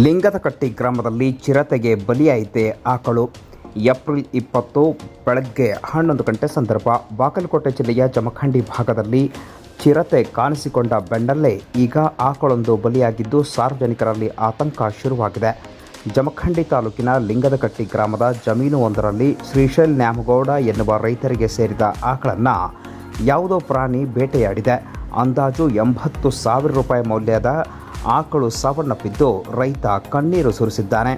ಲಿಂಗದಕಟ್ಟಿ ಗ್ರಾಮದಲ್ಲಿ ಚಿರತೆಗೆ ಬಲಿಯಾಯಿತೆ ಆಕಳು. ಏಪ್ರಿಲ್ 20 ಬೆಳಗ್ಗೆ 11 ಗಂಟೆ ಸಂದರ್ಭ. ಬಾಗಲಕೋಟೆ ಜಿಲ್ಲೆಯ ಜಮಖಂಡಿ ಭಾಗದಲ್ಲಿ ಚಿರತೆ ಕಾಣಿಸಿಕೊಂಡ ಬೆನ್ನಲ್ಲೇ ಈಗ ಆಕಳೊಂದು ಬಲಿಯಾಗಿದ್ದು ಸಾರ್ವಜನಿಕರಲ್ಲಿ ಆತಂಕ ಶುರುವಾಗಿದೆ. ಜಮಖಂಡಿ ತಾಲೂಕಿನ ಲಿಂಗದಕಟ್ಟಿ ಗ್ರಾಮದ ಜಮೀನು ಶ್ರೀಶೈಲ್ ನ್ಯಾಮಗೌಡ ಎನ್ನುವ ರೈತರಿಗೆ ಸೇರಿದ ಆಕಳನ್ನು ಯಾವುದೋ ಪ್ರಾಣಿ ಬೇಟೆಯಾಡಿದೆ. ಅಂದಾಜು 80,000 ರೂಪಾಯಿ ಮೌಲ್ಯದ ಆಕಳು ಸಾವನ್ನಪ್ಪಿದ್ದು ರೈತ ಕಣ್ಣೀರು ಸುರಿಸಿದ್ದಾನೆ.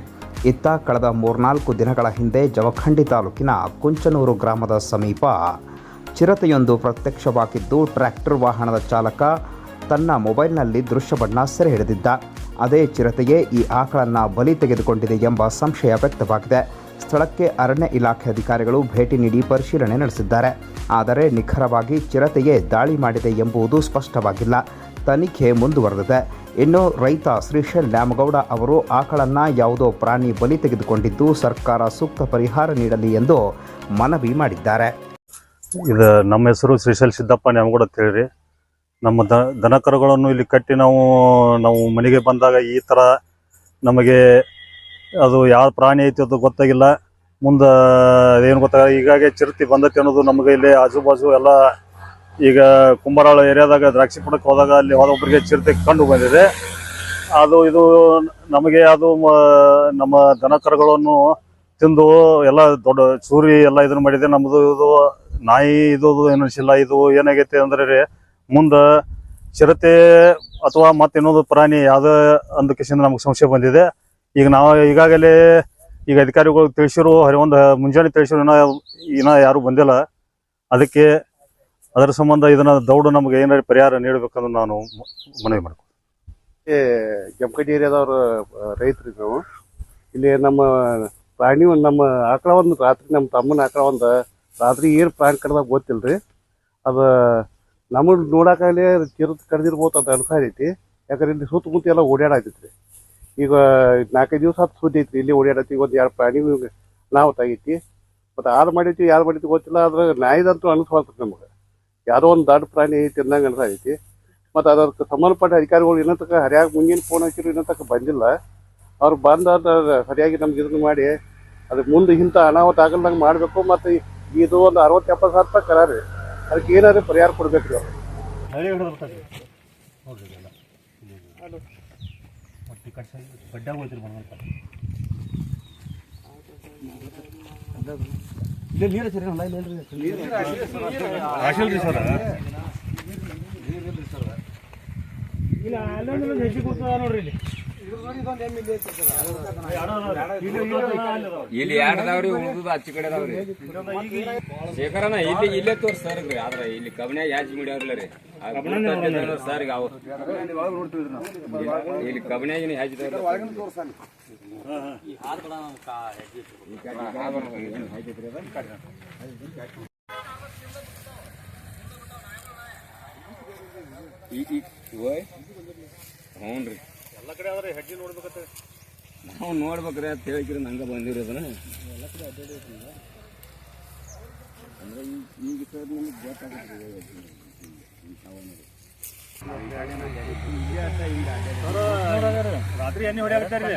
ಇತ್ತ ಕಳೆದ 3-4 ದಿನಗಳ ಹಿಂದೆ ಜಮಖಂಡಿ ತಾಲೂಕಿನ ಕುಂಚನೂರು ಗ್ರಾಮದ ಸಮೀಪ ಚಿರತೆಯೊಂದು ಪ್ರತ್ಯಕ್ಷವಾಗಿದ್ದು ಟ್ರ್ಯಾಕ್ಟರ್ ವಾಹನದ ಚಾಲಕ ತನ್ನ ಮೊಬೈಲ್ನಲ್ಲಿ ದೃಶ್ಯವನ್ನು ಸೆರೆ ಹಿಡಿದಿದ್ದ. ಅದೇ ಚಿರತೆಯೇ ಈ ಆಕಳನ್ನು ಬಲಿ ತೆಗೆದುಕೊಂಡಿದೆ ಎಂಬ ಸಂಶಯ ವ್ಯಕ್ತವಾಗಿದೆ. ಸ್ಥಳಕ್ಕೆ ಅರಣ್ಯ ಇಲಾಖೆ ಅಧಿಕಾರಿಗಳು ಭೇಟಿ ನೀಡಿ ಪರಿಶೀಲನೆ ನಡೆಸಿದ್ದಾರೆ. ಆದರೆ ನಿಖರವಾಗಿ ಚಿರತೆಯೇ ದಾಳಿ ಮಾಡಿದೆ ಎಂಬುದು ಸ್ಪಷ್ಟವಾಗಿಲ್ಲ. ತನಿಖೆ ಮುಂದುವರೆದಿದೆ. ಇನ್ನು ರೈತ ಶ್ರೀಶೈಲ್ ನ್ಯಾಮಗೌಡ ಅವರು ಆಕಳನ್ನು ಯಾವುದೋ ಪ್ರಾಣಿ ಬಲಿ ತೆಗೆದುಕೊಂಡಿದ್ದು ಸರ್ಕಾರ ಸೂಕ್ತ ಪರಿಹಾರ ನೀಡಲಿ ಎಂದು ಮನವಿ ಮಾಡಿದ್ದಾರೆ. ಇದು ನಮ್ಮ ಹೆಸರು ಶ್ರೀಶೈಲ್ ಸಿದ್ದಪ್ಪ ನ್ಯಾಮಗೌಡ ಅಂತ ಹೇಳಿ. ನಮ್ಮ ದನಕರುಗಳನ್ನು ಇಲ್ಲಿ ಕಟ್ಟಿ ನಾವು ಮನೆಗೆ ಬಂದಾಗ ಈ ಥರ ನಮಗೆ ಅದು ಯಾವ ಪ್ರಾಣಿ ಐತಿ ಅದು ಗೊತ್ತಾಗಿಲ್ಲ. ಮುಂದೆ ಅದೇನು ಗೊತ್ತಾಗ ಈಗಾಗೆ ಚಿರತೆ ಬಂದೈತಿ ಅನ್ನೋದು ನಮಗೆ ಇಲ್ಲಿ ಆಜು ಎಲ್ಲ ಈಗ ಕುಂಬಾರಾಳ ಏರಿಯಾದಾಗ ದ್ರಾಕ್ಷಿ ಪುಡಕ್ಕೆ ಹೋದಾಗ ಅಲ್ಲಿ ಒಬ್ಬರಿಗೆ ಚಿರತೆ ಕಂಡು ಬಂದಿದೆ. ಇದು ನಮಗೆ ನಮ್ಮ ದನಕರುಗಳನ್ನು ತಿಂದು ಎಲ್ಲ ದೊಡ್ಡ ಚೂರಿ ಎಲ್ಲ ಇದನ್ನು ಮಾಡಿದೆ. ನಮ್ಮದು ಇದು ನಾಯಿ ಇದು ಏನಿಸಿಲ್ಲ. ಇದು ಏನಾಗೈತೆ ಅಂದರೆ ಮುಂದೆ ಚಿರತೆ ಅಥವಾ ಮತ್ತೆ ಇನ್ನೊಂದು ಪ್ರಾಣಿ ಯಾವುದೇ ಅಂದಕ್ಕೆ ನಮಗೆ ಸಂಶಯ ಬಂದಿದೆ. ಈಗ ನಾವು ಈಗಾಗಲೇ ಅಧಿಕಾರಿಗಳು ತಿಳಿಸಿರು, ಒಂದು ಮುಂಜಾನೆ ತಿಳಿಸಿರು, ಇನ್ನೂ ಯಾರು ಬಂದಿಲ್ಲ. ಅದಕ್ಕೆ ಅದರ ಸಂಬಂಧ ಇದನ್ನ ದೌಡು ನಮಗೆ ಏನಾದ್ರು ಪರಿಹಾರ ನೀಡಬೇಕಂದ್ರೆ ನಾನು ಮನವಿ ಮಾಡ್ತೀನಿ. ಜಮಖಂಡಿ ಏರಿಯಾದವ್ರು ರೈತರು ನಾವು ಇಲ್ಲಿ ನಮ್ಮ ಪ್ರಾಣಿ ನಮ್ಮ ಆಕಳ ಒಂದು ರಾತ್ರಿ ನಮ್ಮ ತಮ್ಮನ ಆಕಳ ಒಂದು ರಾತ್ರಿ ಏನು ಪ್ರಾಣಿ ಕಡ್ದಾಗ ಗೊತ್ತಿಲ್ರಿ. ಅದು ನಮಗೆ ನೋಡೋಕಾಗಲಿ ಚಿರತೆ ಕಡ್ದಿರ್ಬೋದು ಅಂತ ಅನ್ಸಾರ ಐತಿ. ಯಾಕಂದ್ರೆ ಇಲ್ಲಿ ಸುತ್ತಮುತ್ತ ಎಲ್ಲ ಓಡಾಡತೈತ್ರಿ. ಈಗ 4-5 ದಿವಸ ಹತ್ತು ಸುದ್ದಿ ಐತ್ರಿ ಇಲ್ಲಿ ಓಡಾಡತ್ತಿ. ಒಂದು 2 ಪ್ರಾಣಿ ನಾವು ತೆಗೈತಿ. ಮತ್ತು ಯಾರು ಮಾಡೈತಿ ಗೊತ್ತಿಲ್ಲ. ಆದ್ರೆ ನಾಯಿದಂತೂ ಅನಿಸ್ಬಾರ್ದು ನಮಗೆ. ಯಾರೋ ಒಂದು ದೊಡ್ಡ ಪ್ರಾಣಿ ಐತಿ ಅಂದಂಗೆ ಅನ್ಸೈತಿ. ಮತ್ತು ಅದಕ್ಕೆ ಸಂಬಂಧಪಟ್ಟ ಅಧಿಕಾರಿಗಳು ಇನ್ನೂ ತನಕ ಸರಿಯಾಗಿ ಮುಂದಿನ ಫೋನ್ ಹಾಕಿದ್ರು ಇನ್ನೂ ತನಕ ಬಂದಿಲ್ಲ. ಅವ್ರು ಬಂದ ಸರಿಯಾಗಿ ನಮ್ಗೆ ಇದನ್ನು ಮಾಡಿ ಅದಕ್ಕೆ ಮುಂದೆ ಇಂಥ ಅನಾಹುತ ಆಗಲ್ದಂಗೆ ಮಾಡಬೇಕು. ಮತ್ತು ಇದು ಒಂದು 60-70 ಸಾವಿರ ರೂಪಾಯಿ ಕರ ರೀ. ಅದಕ್ಕೆ ಏನಾದ್ರು ಪರಿಹಾರ ಕೊಡ್ಬೇಕು ರೀ. ಇಲ್ಲಿ ಯಾರದಾವ್ರಿ ಉಳಿದ ಆಚೆ ಕಡೆ ಅದಾವ್ರಿ ಶೇಖರನ ಇಲ್ಲೇ ತೋರ್ಸ್ತಾರ್ರಿ. ಆದ್ರ ಇಲ್ಲಿ ಕಬ್ನ್ಯಾಗ ಯಾಜ್ ಮಾಡ್ಯಾವ್ರಲ್ಲ ರೀ ಸರ್. ಇಲ್ಲಿ ಕಬ್ನ್ಯಾಗಿನ ಯಾಜಿದವ್ರಿ ಹ್ಞೂ ರೀ. ಎಲ್ಲ ಕಡೆ ಆದ್ರೆ ಹೆಜ್ಜೆ ನೋಡ್ಬೇಕತ್ತ ನಾವು ನೋಡ್ಬೇಕ್ರಿ ಅಂತ ಹೇಳಿಕ್ರಿ ನಂಗೆ ಬಂದಿರಿ. ಅದನ್ನ ಎಲ್ಲ ಕಡೆ ಅಡ್ಡಾಡಿ ಅಂದ್ರೆ ಈಗ ಸರ್ ನಿಮಗೆ ಗೊತ್ತಾಗುತ್ತೆ ರಾತ್ರಿ ಎಣ್ಣೆ ಹೊಡ್ಯಾಕತ್ತಾರ್ರಿ.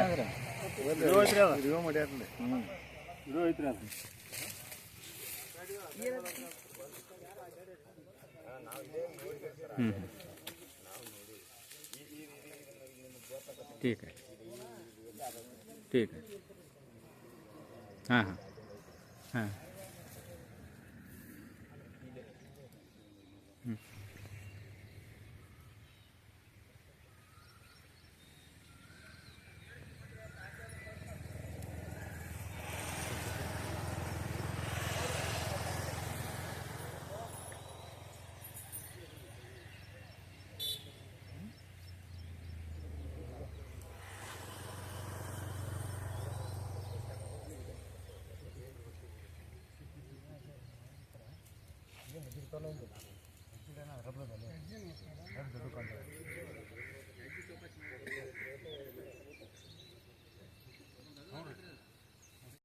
ठीक है ठीक है. हाँ हाँ हाँ.